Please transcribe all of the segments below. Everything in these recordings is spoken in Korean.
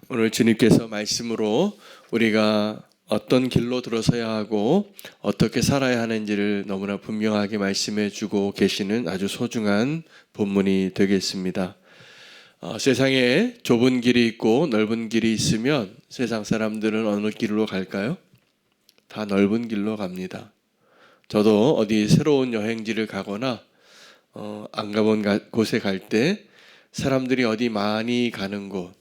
오늘 주님께서 말씀으로 우리가 어떤 길로 들어서야 하고 어떻게 살아야 하는지를 너무나 분명하게 말씀해 주고 계시는 아주 소중한 본문이 되겠습니다. 세상에 좁은 길이 있고 넓은 길이 있으면 세상 사람들은 어느 길로 갈까요? 다 넓은 길로 갑니다. 저도 어디 새로운 여행지를 가거나 안 가본 곳에 갈 때 사람들이 어디 많이 가는 곳,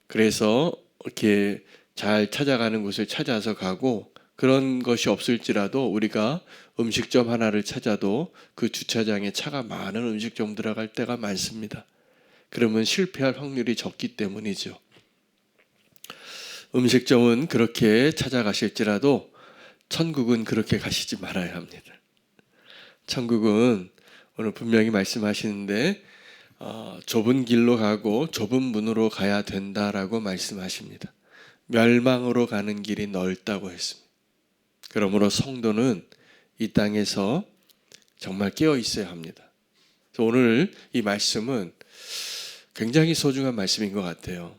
그래서 이렇게 잘 찾아가는 곳을 찾아서 가고, 그런 것이 없을지라도 우리가 음식점 하나를 찾아도 그 주차장에 차가 많은 음식점 들어갈 때가 많습니다. 그러면 실패할 확률이 적기 때문이죠. 음식점은 그렇게 찾아가실지라도 천국은 그렇게 가시지 말아야 합니다. 천국은 오늘 분명히 말씀하시는데 좁은 길로 가고 좁은 문으로 가야 된다라고 말씀하십니다. 멸망으로 가는 길이 넓다고 했습니다. 그러므로 성도는 이 땅에서 정말 깨어 있어야 합니다. 오늘 이 말씀은 굉장히 소중한 말씀인 것 같아요.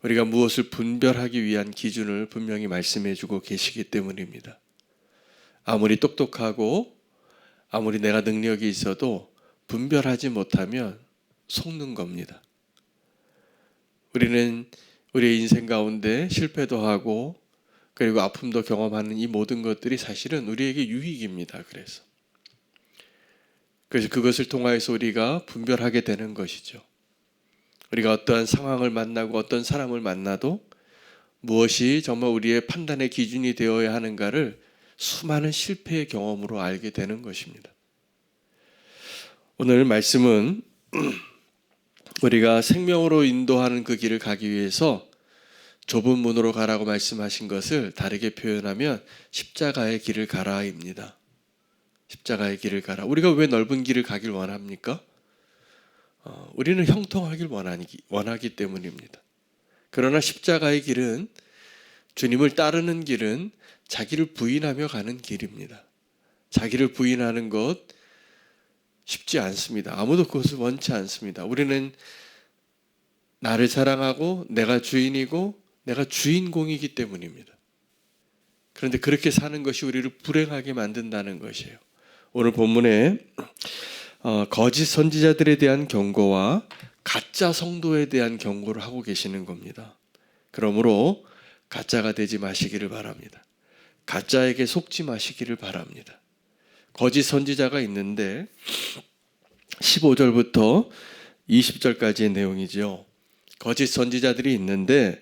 우리가 무엇을 분별하기 위한 기준을 분명히 말씀해 주고 계시기 때문입니다. 아무리 똑똑하고 아무리 내가 능력이 있어도 분별하지 못하면 속는 겁니다. 우리는 우리의 인생 가운데 실패도 하고 그리고 아픔도 경험하는 이 모든 것들이 사실은 우리에게 유익입니다. 그래서 그것을 통하여서 우리가 분별하게 되는 것이죠. 우리가 어떠한 상황을 만나고 어떤 사람을 만나도 무엇이 정말 우리의 판단의 기준이 되어야 하는가를 수많은 실패의 경험으로 알게 되는 것입니다. 오늘 말씀은 우리가 생명으로 인도하는 그 길을 가기 위해서 좁은 문으로 가라고 말씀하신 것을 다르게 표현하면 십자가의 길을 가라입니다. 십자가의 길을 가라. 우리가 왜 넓은 길을 가길 원합니까? 우리는 형통하길 원하기 때문입니다. 그러나 십자가의 길은, 주님을 따르는 길은 자기를 부인하며 가는 길입니다. 자기를 부인하는 것 쉽지 않습니다. 아무도 그것을 원치 않습니다. 우리는 나를 사랑하고 내가 주인이고 내가 주인공이기 때문입니다. 그런데 그렇게 사는 것이 우리를 불행하게 만든다는 것이에요. 오늘 본문에 거짓 선지자들에 대한 경고와 가짜 성도에 대한 경고를 하고 계시는 겁니다. 그러므로 가짜가 되지 마시기를 바랍니다. 가짜에게 속지 마시기를 바랍니다. 거짓 선지자가 있는데 15절부터 20절까지의 내용이죠. 거짓 선지자들이 있는데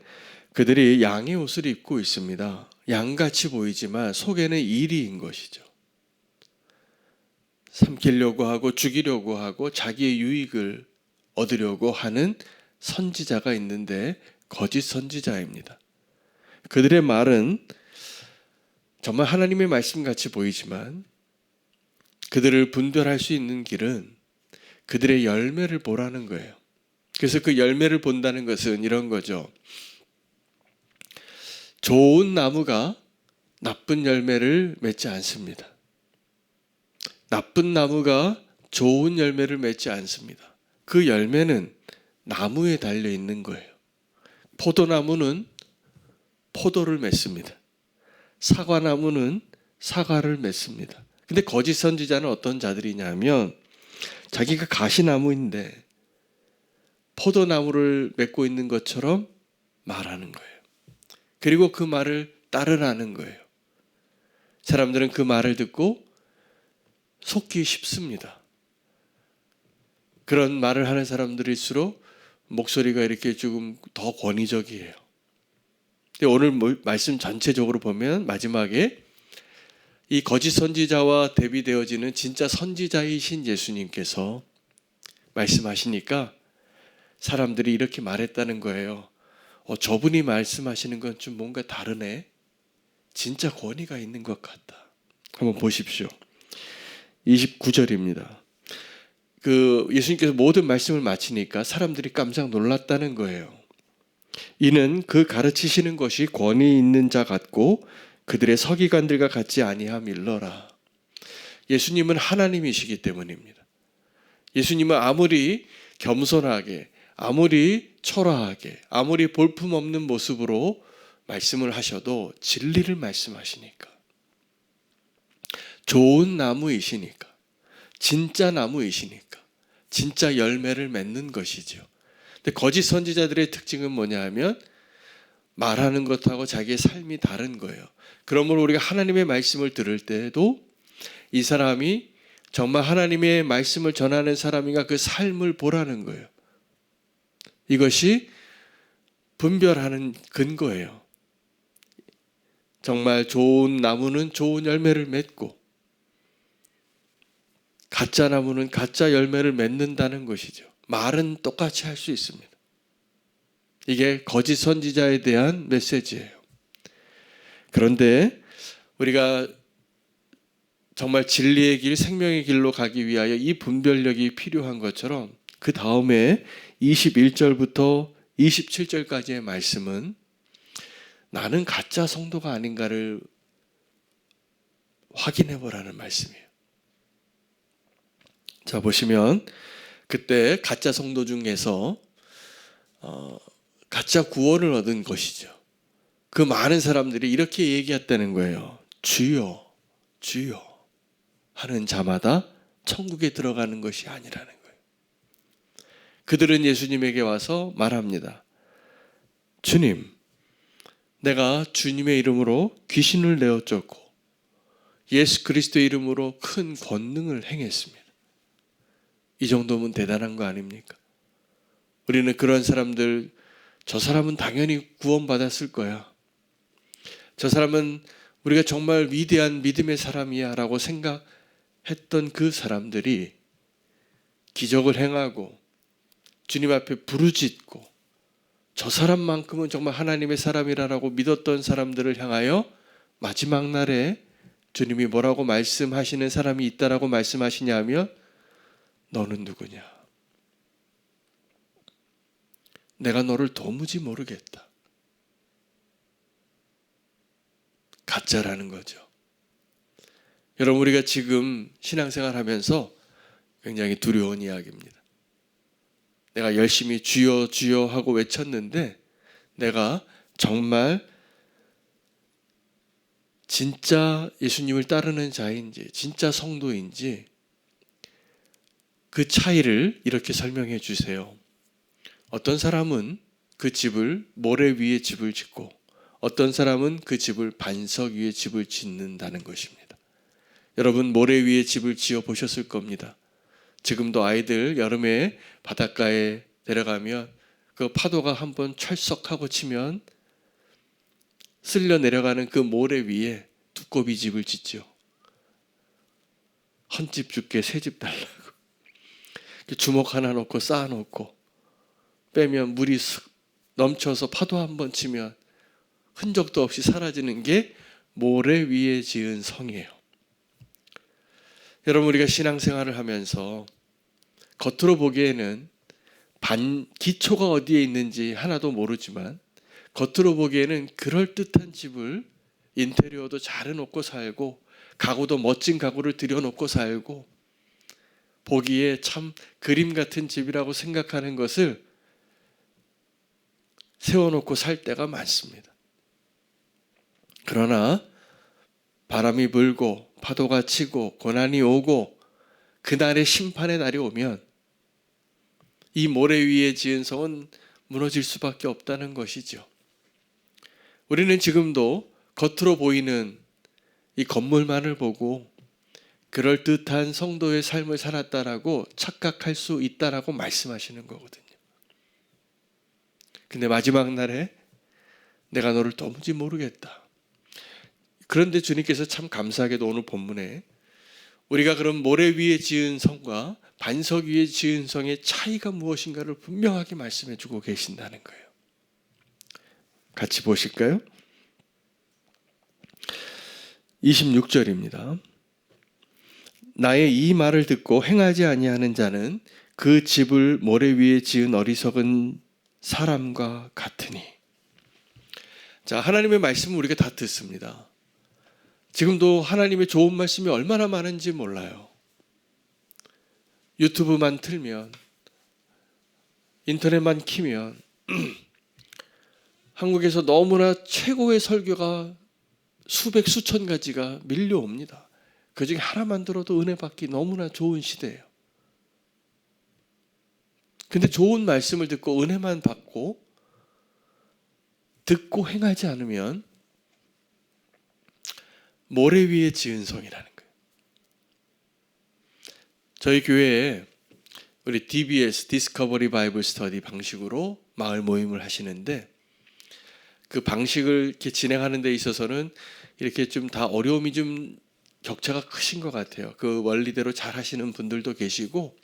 그들이 양의 옷을 입고 있습니다. 양같이 보이지만 속에는 이리인 것이죠. 삼키려고 하고 죽이려고 하고 자기의 유익을 얻으려고 하는 선지자가 있는데 거짓 선지자입니다. 그들의 말은 정말 하나님의 말씀같이 보이지만 그들을 분별할 수 있는 길은 그들의 열매를 보라는 거예요. 그래서 그 열매를 본다는 것은 이런 거죠. 좋은 나무가 나쁜 열매를 맺지 않습니다. 나쁜 나무가 좋은 열매를 맺지 않습니다. 그 열매는 나무에 달려 있는 거예요. 포도나무는 포도를 맺습니다. 사과나무는 사과를 맺습니다. 근데 거짓 선지자는 어떤 자들이냐면 자기가 가시나무인데 포도나무를 맺고 있는 것처럼 말하는 거예요. 그리고 그 말을 따르라는 거예요. 사람들은 그 말을 듣고 속기 쉽습니다. 그런 말을 하는 사람들일수록 목소리가 이렇게 조금 더 권위적이에요. 오늘 말씀 전체적으로 보면 마지막에 이 거짓 선지자와 대비되어지는 진짜 선지자이신 예수님께서 말씀하시니까 사람들이 이렇게 말했다는 거예요. 저분이 말씀하시는 건 좀 뭔가 다르네. 진짜 권위가 있는 것 같다. 한번 보십시오. 29절입니다. 예수님께서 모든 말씀을 마치니까 사람들이 깜짝 놀랐다는 거예요. 이는 그 가르치시는 것이 권위 있는 자 같고 그들의 서기관들과 같지 아니함일러라. 예수님은 하나님이시기 때문입니다. 예수님은 아무리 겸손하게 아무리 초라하게, 아무리 볼품없는 모습으로 말씀을 하셔도 진리를 말씀하시니까, 좋은 나무이시니까, 진짜 나무이시니까 진짜 열매를 맺는 것이죠. 근데 거짓 선지자들의 특징은 뭐냐 하면 말하는 것하고 자기의 삶이 다른 거예요. 그러므로 우리가 하나님의 말씀을 들을 때에도 이 사람이 정말 하나님의 말씀을 전하는 사람인가 그 삶을 보라는 거예요. 이것이 분별하는 근거예요. 정말 좋은 나무는 좋은 열매를 맺고 가짜 나무는 가짜 열매를 맺는다는 것이죠. 말은 똑같이 할 수 있습니다. 이게 거짓 선지자에 대한 메시지예요. 그런데 우리가 정말 진리의 길, 생명의 길로 가기 위하여 이 분별력이 필요한 것처럼 그 다음에 21절부터 27절까지의 말씀은 나는 가짜 성도가 아닌가를 확인해 보라는 말씀이에요. 자, 보시면 그때 가짜 성도 중에서 가짜 구원을 얻은 것이죠. 그 많은 사람들이 이렇게 얘기했다는 거예요. 주여, 주여 하는 자마다 천국에 들어가는 것이 아니라는 거예요. 그들은 예수님에게 와서 말합니다. 주님, 내가 주님의 이름으로 귀신을 내어 쫓고 예수 그리스도의 이름으로 큰 권능을 행했습니다. 이 정도면 대단한 거 아닙니까? 우리는 그런 사람들, 저 사람은 당연히 구원받았을 거야. 저 사람은 우리가 정말 위대한 믿음의 사람이야 라고 생각했던 그 사람들이 기적을 행하고 주님 앞에 부르짖고 저 사람만큼은 정말 하나님의 사람이라고 믿었던 사람들을 향하여 마지막 날에 주님이 뭐라고 말씀하시는 사람이 있다라고 말씀하시냐면 너는 누구냐? 내가 너를 도무지 모르겠다. 가짜라는 거죠. 여러분, 우리가 지금 신앙생활 하면서 굉장히 두려운 이야기입니다. 내가 열심히 주여 주여 하고 외쳤는데 내가 정말 진짜 예수님을 따르는 자인지 진짜 성도인지 그 차이를 이렇게 설명해 주세요. 어떤 사람은 그 집을 모래 위에 집을 짓고 어떤 사람은 그 집을 반석 위에 집을 짓는다는 것입니다. 여러분, 모래 위에 집을 지어 보셨을 겁니다. 지금도 아이들 여름에 바닷가에 내려가면 그 파도가 한번 철썩하고 치면 쓸려 내려가는 그 모래 위에 두꺼비 집을 짓죠. 한 집 줄게 새 집 달라고. 주먹 하나 놓고 쌓아놓고 빼면 물이 넘쳐서 파도 한번 치면 흔적도 없이 사라지는 게 모래 위에 지은 성이에요. 여러분, 우리가 신앙생활을 하면서 겉으로 보기에는 기초가 어디에 있는지 하나도 모르지만 겉으로 보기에는 그럴듯한 집을 인테리어도 잘 해놓고 살고 가구도 멋진 가구를 들여놓고 살고 보기에 참 그림 같은 집이라고 생각하는 것을 세워놓고 살 때가 많습니다. 그러나 바람이 불고 파도가 치고 고난이 오고 그날의 심판의 날이 오면 이 모래 위에 지은 성은 무너질 수밖에 없다는 것이죠. 우리는 지금도 겉으로 보이는 이 건물만을 보고 그럴듯한 성도의 삶을 살았다라고 착각할 수 있다라고 말씀하시는 거거든요. 근데 마지막 날에 내가 너를 도무지 모르겠다. 그런데 주님께서 참 감사하게도 오늘 본문에 우리가 그런 모래 위에 지은 성과 반석 위에 지은 성의 차이가 무엇인가를 분명하게 말씀해 주고 계신다는 거예요. 같이 보실까요? 26절입니다. 나의 이 말을 듣고 행하지 아니하는 자는 그 집을 모래 위에 지은 어리석은 사람과 같으니. 자, 하나님의 말씀을 우리가 다 듣습니다. 지금도 하나님의 좋은 말씀이 얼마나 많은지 몰라요. 유튜브만 틀면 인터넷만 키면 한국에서 너무나 최고의 설교가 수백 수천 가지가 밀려옵니다. 그중에 하나만 들어도 은혜 받기 너무나 좋은 시대예요. 근데 좋은 말씀을 듣고 은혜만 받고 듣고 행하지 않으면 모래 위에 지은 성이라는 거예요. 저희 교회에 우리 DBS 디스커버리 바이블 스터디 방식으로 마을 모임을 하시는데 그 방식을 이렇게 진행하는 데 있어서는 이렇게 좀 다 어려움이 좀 격차가 크신 것 같아요. 그 원리대로 잘 하시는 분들도 계시고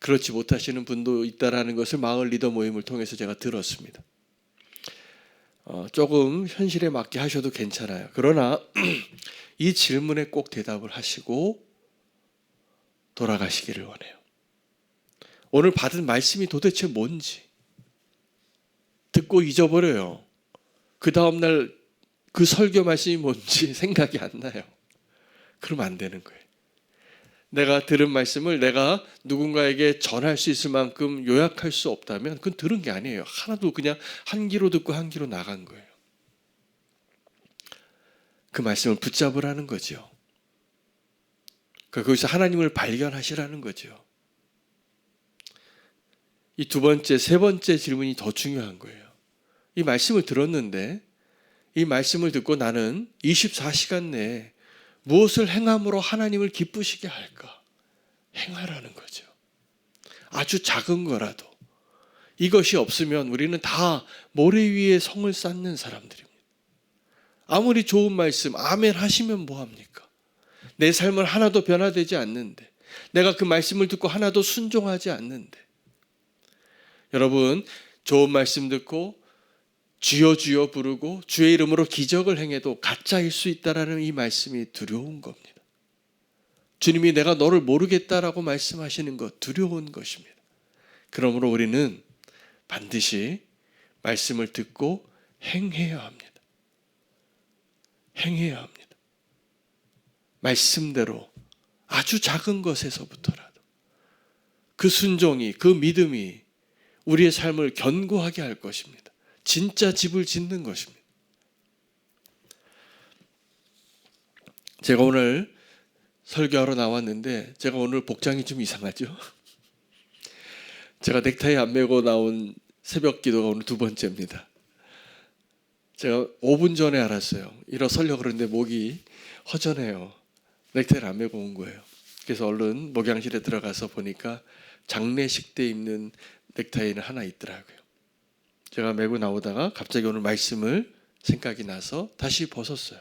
그렇지 못하시는 분도 있다라는 것을 마을 리더 모임을 통해서 제가 들었습니다. 조금 현실에 맞게 하셔도 괜찮아요. 그러나 이 질문에 꼭 대답을 하시고 돌아가시기를 원해요. 오늘 받은 말씀이 도대체 뭔지 듣고 잊어버려요. 그 다음날 그 설교 말씀이 뭔지 생각이 안 나요. 그러면 안 되는 거예요. 내가 들은 말씀을 내가 누군가에게 전할 수 있을 만큼 요약할 수 없다면 그건 들은 게 아니에요. 하나도 그냥 한 귀로 듣고 한 귀로 나간 거예요. 그 말씀을 붙잡으라는 거죠. 거기서 하나님을 발견하시라는 거죠. 이 두 번째, 세 번째 질문이 더 중요한 거예요. 이 말씀을 들었는데 이 말씀을 듣고 나는 24시간 내에 무엇을 행함으로 하나님을 기쁘시게 할까? 행하라는 거죠. 아주 작은 거라도. 이것이 없으면 우리는 다 모래 위에 성을 쌓는 사람들입니다. 아무리 좋은 말씀, 아멘 하시면 뭐합니까? 내 삶은 하나도 변화되지 않는데, 내가 그 말씀을 듣고 하나도 순종하지 않는데. 여러분, 좋은 말씀 듣고 주여 주여 부르고 주의 이름으로 기적을 행해도 가짜일 수 있다라는 이 말씀이 두려운 겁니다. 주님이 내가 너를 모르겠다라고 말씀하시는 것 두려운 것입니다. 그러므로 우리는 반드시 말씀을 듣고 행해야 합니다. 행해야 합니다. 말씀대로 아주 작은 것에서부터라도 그 순종이, 그 믿음이 우리의 삶을 견고하게 할 것입니다. 진짜 집을 짓는 것입니다. 제가 오늘 설교하러 나왔는데 제가 오늘 복장이 좀 이상하죠? 제가 넥타이 안 매고 나온 새벽 기도가 오늘 두 번째입니다. 제가 5분 전에 알았어요. 일어서려고 그러는데 목이 허전해요. 넥타이를 안 매고 온 거예요. 그래서 얼른 목양실에 들어가서 보니까 장례식 때 입는 넥타이는 하나 있더라고요. 제가 메고 나오다가 갑자기 오늘 말씀을 생각이 나서 다시 벗었어요.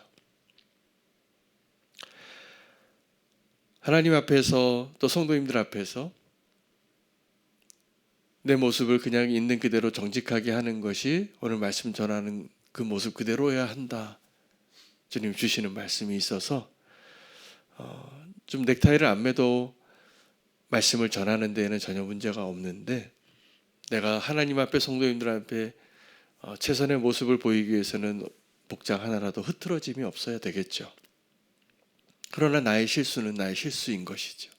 하나님 앞에서 또 성도님들 앞에서 내 모습을 그냥 있는 그대로 정직하게 하는 것이 오늘 말씀 전하는 그 모습 그대로여야 한다. 주님 주시는 말씀이 있어서 좀 넥타이를 안 매도 말씀을 전하는 데에는 전혀 문제가 없는데 내가 하나님 앞에 성도님들 앞에 최선의 모습을 보이기 위해서는 복장 하나라도 흐트러짐이 없어야 되겠죠. 그러나 나의 실수는 나의 실수인 것이죠.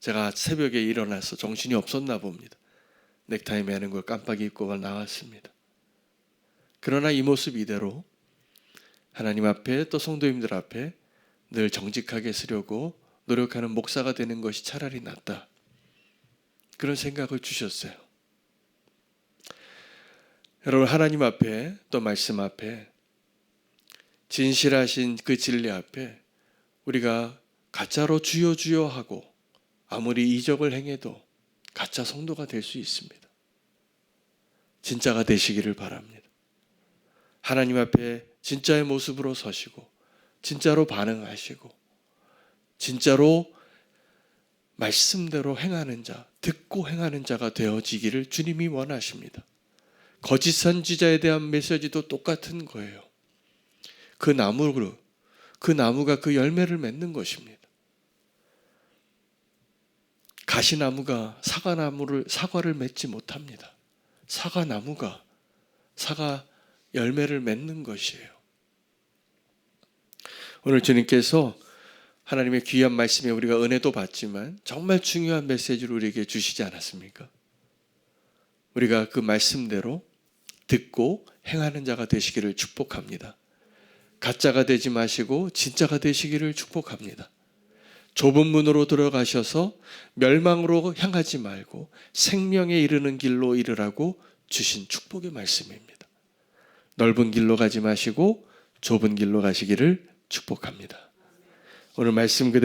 제가 새벽에 일어나서 정신이 없었나 봅니다. 넥타이 매는 걸 깜빡 잊고 나왔습니다. 그러나 이 모습 이대로 하나님 앞에 또 성도님들 앞에 늘 정직하게 쓰려고 노력하는 목사가 되는 것이 차라리 낫다. 그런 생각을 주셨어요. 여러분 하나님 앞에 또 말씀 앞에 진실하신 그 진리 앞에 우리가 가짜로 주여 주여 하고 아무리 이적을 행해도 가짜 성도가 될 수 있습니다. 진짜가 되시기를 바랍니다. 하나님 앞에 진짜의 모습으로 서시고 진짜로 반응하시고 진짜로 말씀대로 행하는 자, 듣고 행하는 자가 되어지기를 주님이 원하십니다. 거짓 선지자에 대한 메시지도 똑같은 거예요. 그 나무가 그 열매를 맺는 것입니다. 가시나무가 사과를 맺지 못합니다. 사과나무가 사과 열매를 맺는 것이에요. 오늘 주님께서 하나님의 귀한 말씀에 우리가 은혜도 받지만 정말 중요한 메시지를 우리에게 주시지 않았습니까? 우리가 그 말씀대로 듣고 행하는 자가 되시기를 축복합니다. 가짜가 되지 마시고 진짜가 되시기를 축복합니다. 좁은 문으로 들어가셔서 멸망으로 향하지 말고 생명에 이르는 길로 이르라고 주신 축복의 말씀입니다. 넓은 길로 가지 마시고 좁은 길로 가시기를 축복합니다. 오늘 말씀 그대로